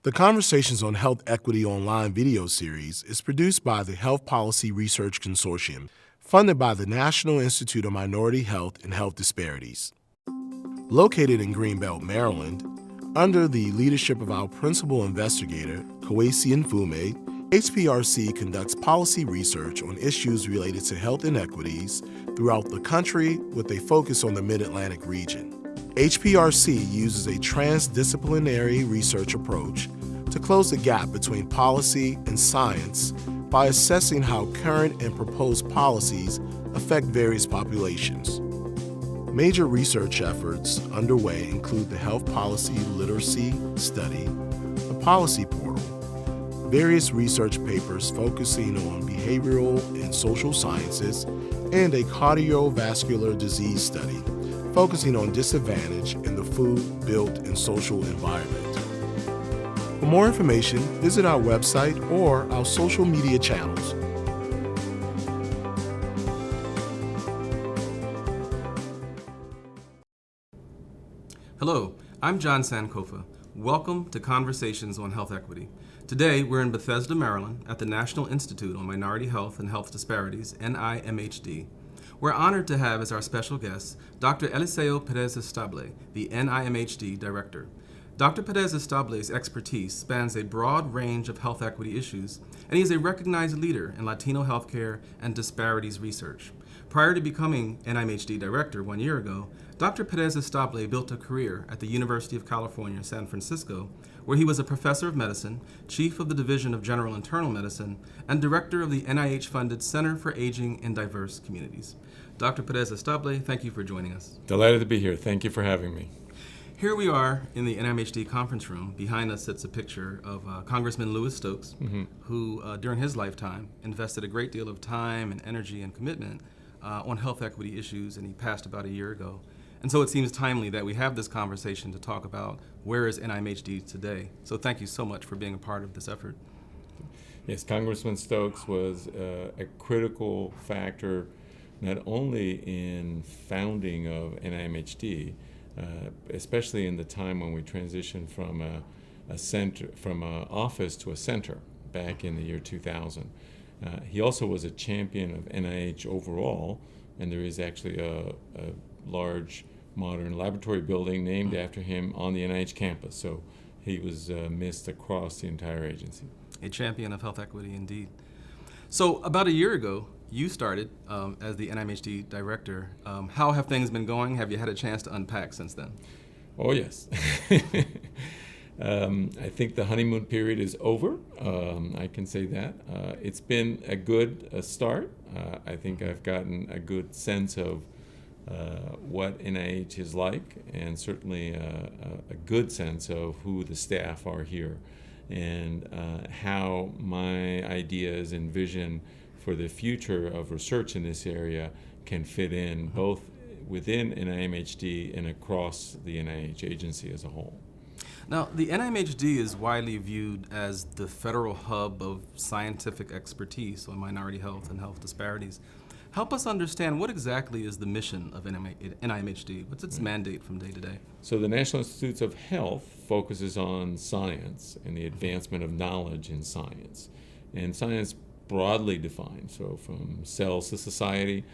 The Conversations on Health Equity online video series is produced by the Health Policy Research Consortium, funded by the National Institute of Minority Health and Health Disparities. Located in Greenbelt, Maryland, under the leadership of our principal investigator, Kwesi Nfume, HPRC conducts policy research on issues related to health inequities throughout the country with a focus on the Mid-Atlantic region. HPRC uses a transdisciplinary research approach to close the gap between policy and science by assessing how current and proposed policies affect various populations. Major research efforts underway include the Health Policy Literacy Study, the Policy Portal, various research papers focusing on behavioral and social sciences, and a cardiovascular disease study focusing on disadvantage in the food, built, and social environment. For more information, visit our website or our social media channels. Hello, I'm John Sankofa. Welcome to Conversations on Health Equity. Today, we're in Bethesda, Maryland, at the National Institute on Minority Health and Health Disparities, NIMHD. We're honored to have as our special guest Dr. Eliseo Pérez-Stable, the NIMHD Director. Dr. Pérez-Stable's expertise spans a broad range of health equity issues, and he is a recognized leader in Latino healthcare and disparities research. Prior to becoming NIMHD Director 1 year ago, Dr. Pérez-Stable built a career at the University of California, San Francisco, where he was a professor of medicine, chief of the Division of General Internal Medicine, and director of the NIH-funded Center for Aging in Diverse Communities. Dr. Pérez-Stable, thank you for joining us. Delighted to be here. Thank you for having me. Here we are in the NIMHD conference room. Behind us sits a picture of Congressman Louis Stokes, who during his lifetime invested a great deal of time and energy and commitment on health equity issues, and he passed about a year ago. And so it seems timely that we have this conversation to talk about where is NIMHD today. So thank you so much for being a part of this effort. Yes, Congressman Stokes was a critical factor not only in founding of NIMHD, especially in the time when we transitioned from a center, from an office to a center back in the year 2000. He also was a champion of NIH overall, and there is actually a large modern laboratory building named after him on the NIH campus. So he was missed across the entire agency. A champion of health equity indeed. So about a year ago, you started as the NIMHD Director. How have things been going? Have you had a chance to unpack since then? Oh, yes. I think the honeymoon period is over. I can say that. It's been a good start. I think I've gotten a good sense of what NIH is like, and certainly a good sense of who the staff are here, and how my ideas and vision for the future of research in this area can fit in both within NIMHD and across the NIH agency as a whole. Now, the NIMHD is widely viewed as the federal hub of scientific expertise on minority health and health disparities. Help us understand what exactly is the mission of NIMHD? What's its mandate from day to day? So the National Institutes of Health focuses on science and the advancement of knowledge in science. And science broadly defined, so from cells to society,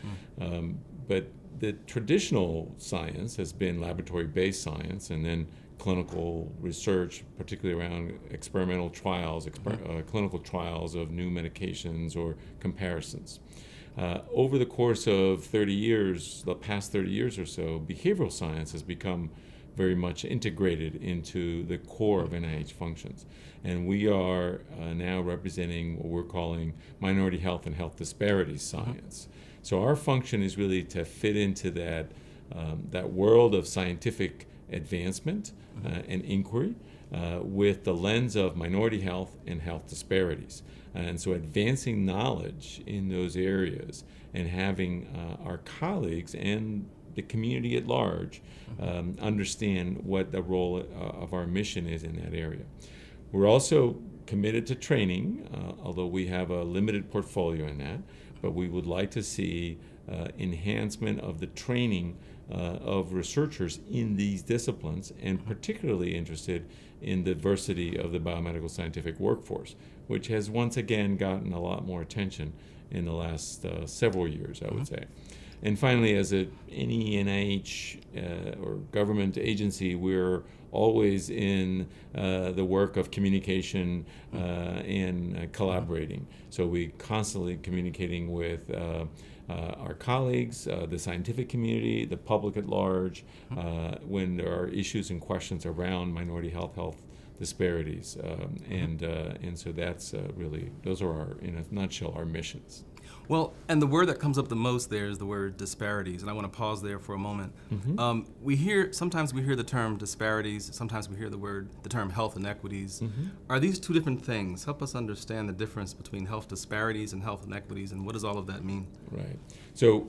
but the traditional science has been laboratory-based science, and then clinical research, particularly around experimental trials, clinical trials of new medications or comparisons. Over the course of 30 years, the past 30 years or so, behavioral science has become very much integrated into the core of NIH functions. And we are now representing what we're calling minority health and health disparities science. So our function is really to fit into that world of scientific advancement and inquiry with the lens of minority health and health disparities. And so advancing knowledge in those areas and having our colleagues and the community at large understand what the role of our mission is in that area. We're also committed to training, although we have a limited portfolio in that, but we would like to see enhancement of the training of researchers in these disciplines, and particularly interested in the diversity of the biomedical scientific workforce, which has once again gotten a lot more attention in the last several years, I would say. And finally, as any NIH or government agency, we're always in the work of communication and collaborating. So we constantly communicating with our colleagues, the scientific community, the public at large, when there are issues and questions around minority health disparities. And so that's really, those are our, in a nutshell, our missions. Well, and the word that comes up the most there is the word disparities, and I want to pause there for a moment. Sometimes we hear the term disparities, sometimes we hear the term health inequities. Are these two different things? Help us understand the difference between health disparities and health inequities, and what does all of that mean? Right. So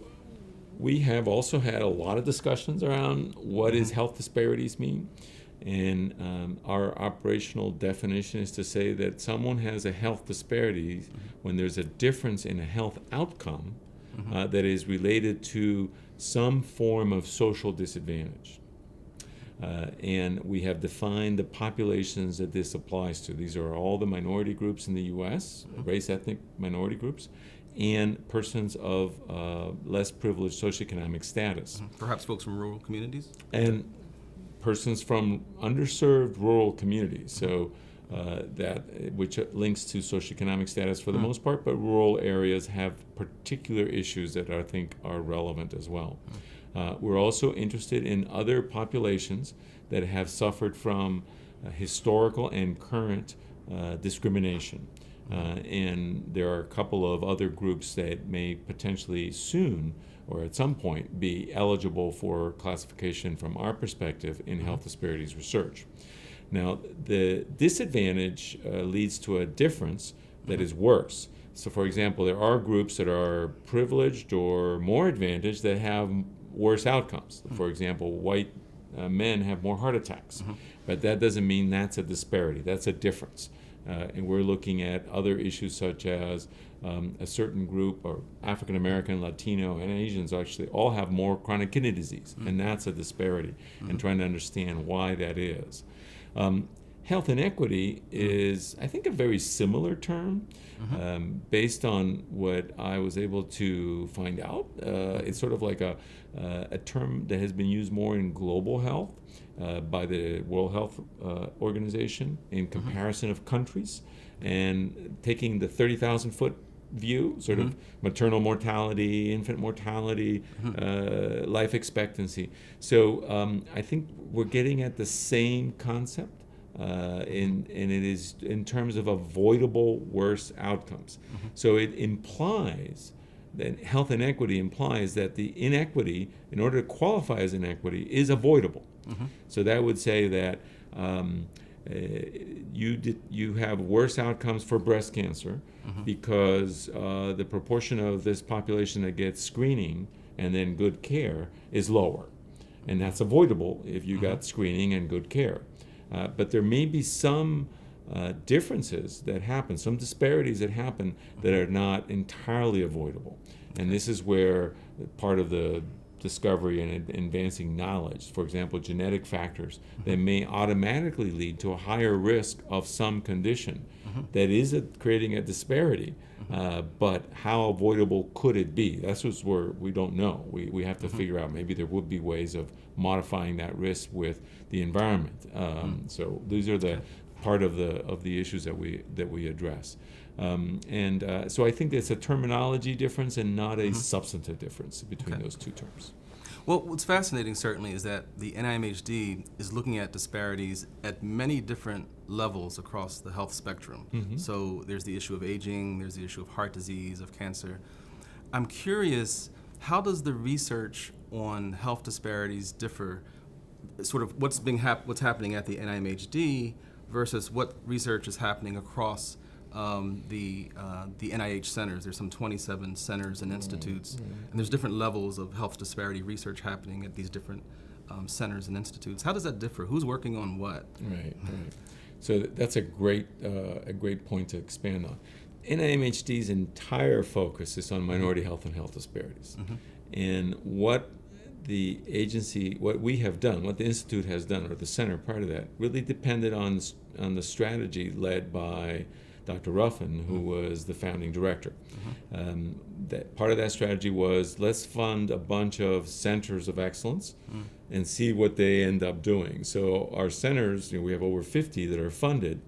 we have also had a lot of discussions around what does health disparities mean. And our operational definition is to say that someone has a health disparity when there's a difference in a health outcome that is related to some form of social disadvantage. And we have defined the populations that this applies to. These are all the minority groups in the U.S., race, ethnic minority groups, and persons of less privileged socioeconomic status. Perhaps folks from rural communities? And persons from underserved rural communities, so which links to socioeconomic status for the most part, but rural areas have particular issues that I think are relevant as well. We're also interested in other populations that have suffered from historical and current discrimination. And there are a couple of other groups that may potentially soon or at some point be eligible for classification from our perspective in health disparities research. Now, the disadvantage leads to a difference that is worse. So, for example, there are groups that are privileged or more advantaged that have worse outcomes. For example, white men have more heart attacks, but that doesn't mean that's a disparity, that's a difference. And we're looking at other issues such as a certain group, or African American, Latino, and Asians actually all have more chronic kidney disease, and that's a disparity, and trying to understand why that is. Health inequity is, I think, a very similar term. Based on what I was able to find out. It's sort of like a term that has been used more in global health by the World Health Organization in comparison of countries, and taking the 30,000-foot view, sort of maternal mortality, infant mortality, life expectancy. So I think we're getting at the same concept. And it is in terms of avoidable worse outcomes. So it implies that health inequity implies that the inequity, in order to qualify as inequity, is avoidable. So that would say that you have worse outcomes for breast cancer because the proportion of this population that gets screening and then good care is lower. And that's avoidable if you got screening and good care. But there may be some differences that happen, some disparities that happen that are not entirely avoidable. And this is where part of the discovery and advancing knowledge, for example, genetic factors that may automatically lead to a higher risk of some condition that is creating a disparity. But how avoidable could it be? That's what's where we don't know. We have to figure out, maybe there would be ways of modifying that risk with the environment. So these are the part of the issues that we address. So I think there's a terminology difference and not a substantive difference between those two terms. Well, what's fascinating certainly is that the NIMHD is looking at disparities at many different levels across the health spectrum. So there's the issue of aging, there's the issue of heart disease, of cancer. I'm curious, how does the research on health disparities differ, sort of what's happening at the NIMHD versus what research is happening across the NIH centers? There's some 27 centers and institutes, and there's different levels of health disparity research happening at these different centers and institutes. How does that differ? Who's working on what? Right. So that's a great point to expand on. NIMHD's entire focus is on minority health and health disparities. And what the agency, what we have done, what the Institute has done, or the center prior to that, really depended on the strategy led by Dr. Ruffin, who was the founding director. That part of that strategy was, let's fund a bunch of centers of excellence and see what they end up doing. So our centers, we have over 50 that are funded,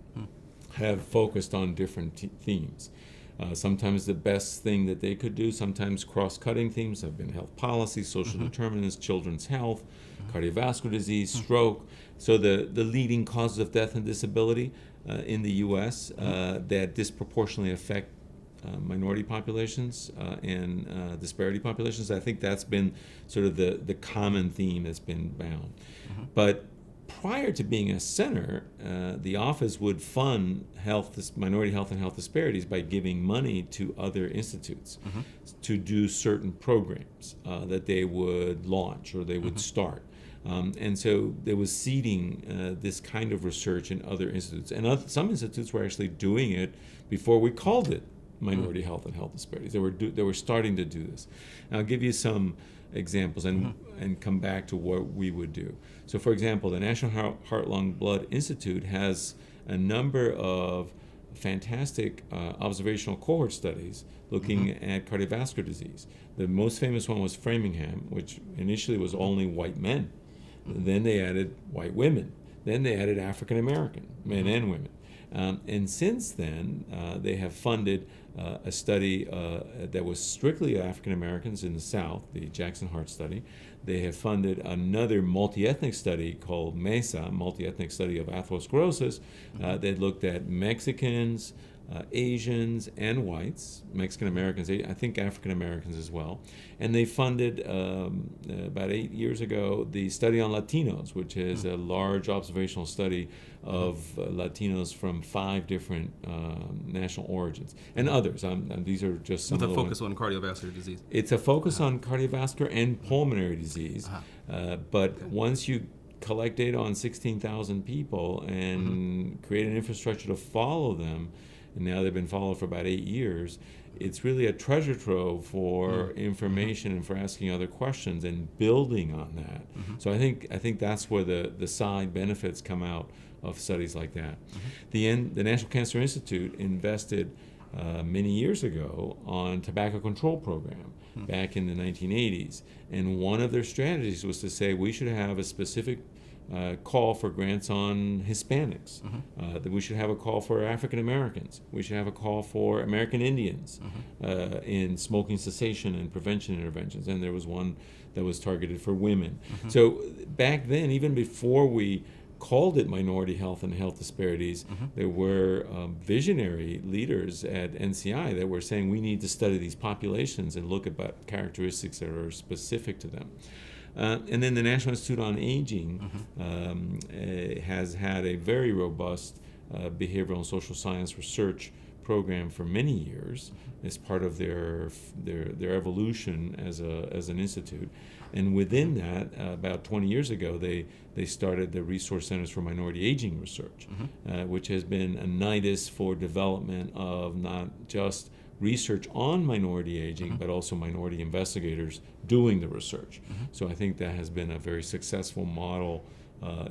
have focused on different themes. Sometimes the best thing that they could do, sometimes cross-cutting themes have been health policy, social determinants, children's health, cardiovascular disease, stroke. So the leading causes of death and disability in the U.S. That disproportionately affect minority populations and disparity populations. I think that's been sort of the common theme that's been bound. But prior to being a center, the office would fund minority health and health disparities by giving money to other institutes to do certain programs that they would launch or they would start. And so there was seeding this kind of research in other institutes. And some institutes were actually doing it before we called it minority health and health disparities. They were starting to do this. And I'll give you some examples and come back to what we would do. So for example, the National Heart, Lung, Blood Institute has a number of fantastic observational cohort studies looking at cardiovascular disease. The most famous one was Framingham, which initially was only white men. Then they added white women. Then they added African American men and women. And since then, they have funded a study that was strictly African Americans in the South, the Jackson Heart Study. They have funded another multi-ethnic study called MESA, multi-ethnic study of atherosclerosis, that looked at Mexicans, Asians, and whites, Mexican Americans, I think African Americans as well. And they funded, about 8 years ago, the study on Latinos, which is a large observational study of Latinos from 5 different national origins, and others. These are just some with of a the focus on cardiovascular disease. It's a focus on cardiovascular and pulmonary disease, but once you collect data on 16,000 people and create an infrastructure to follow them, and now they've been followed for about 8 years, it's really a treasure trove for information and for asking other questions and building on that. So I think that's where the side benefits come out of studies like that. The National Cancer Institute invested many years ago on tobacco control program back in the 1980s, and one of their strategies was to say we should have a specific call for grants on Hispanics, that we should have a call for African Americans, we should have a call for American Indians in smoking cessation and prevention interventions, and there was one that was targeted for women. So back then, even before we called it minority health and health disparities, there were visionary leaders at NCI that were saying we need to study these populations and look at characteristics that are specific to them. And then the National Institute on Aging has had a very robust behavioral and social science research program for many years as part of their evolution as an institute. And within that, about 20 years ago, they started the Resource Centers for Minority Aging Research, which has been a nidus for development of not just research on minority aging, but also minority investigators doing the research. So I think that has been a very successful model,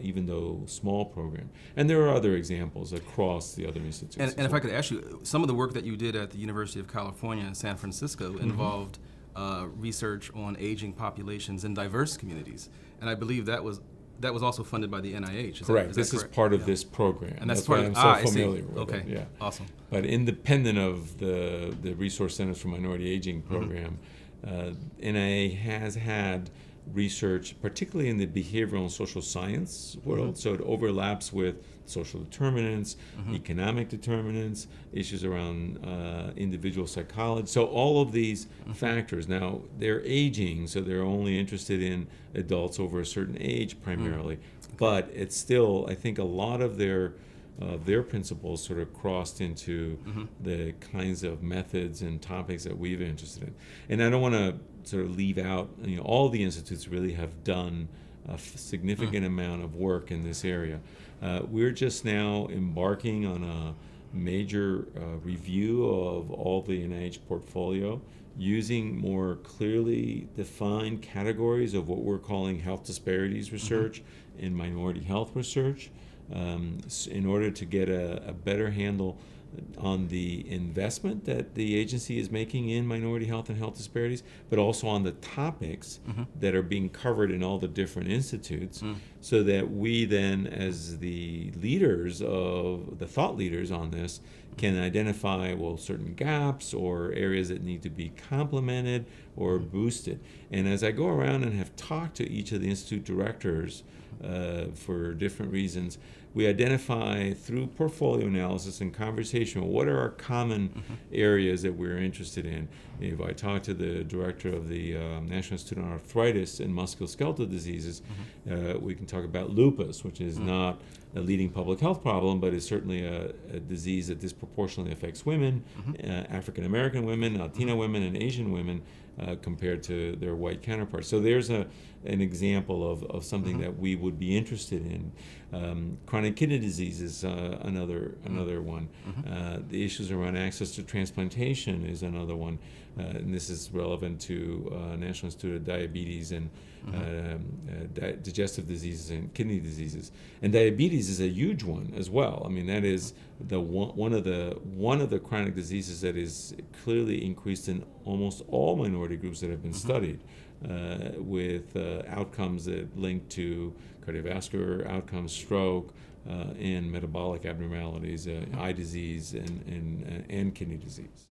even though small program. And there are other examples across the other institutes. And if I could ask you, some of the work that you did at the University of California in San Francisco involved research on aging populations in diverse communities, and I believe that was also funded by the NIH. Correct. This is part of this program. And that's why I'm so familiar with it. Yeah. Awesome. But independent of the Resource Centers for Minority Aging program, NIA has had research, particularly in the behavioral and social science world, so it overlaps with social determinants, economic determinants, issues around individual psychology. So all of these factors. Now, they're aging, so they're only interested in adults over a certain age primarily, but it's still, I think, a lot of their principles sort of crossed into the kinds of methods and topics that we've been interested in. And I don't want to sort of leave out, all the institutes really have done a significant amount of work in this area. We're just now embarking on a major review of all the NIH portfolio using more clearly defined categories of what we're calling health disparities research and minority health research, in order to get a better handle on the investment that the agency is making in minority health and health disparities, but also on the topics that are being covered in all the different institutes, so that we then, as the leaders of the thought leaders on this, can identify, well, certain gaps or areas that need to be complemented or boosted. And as I go around and have talked to each of the institute directors for different reasons, we identify through portfolio analysis and conversation, what are our common areas that we're interested in. If I talk to the director of the National Institute on Arthritis and Musculoskeletal Diseases, we can talk about lupus, which is not a leading public health problem, but is certainly a disease that disproportionately affects women, African American women, Latina women, and Asian women, compared to their white counterparts. So there's an example of something that we would be interested in. Chronic kidney disease is another one. The issues around access to transplantation is another one. And this is relevant to National Institute of Diabetes and digestive diseases and kidney diseases. And diabetes is a huge one as well. I mean, that is one of the chronic diseases that is clearly increased in almost all minority groups that have been studied, with outcomes that link to cardiovascular outcomes, stroke, and metabolic abnormalities, eye disease, and kidney disease.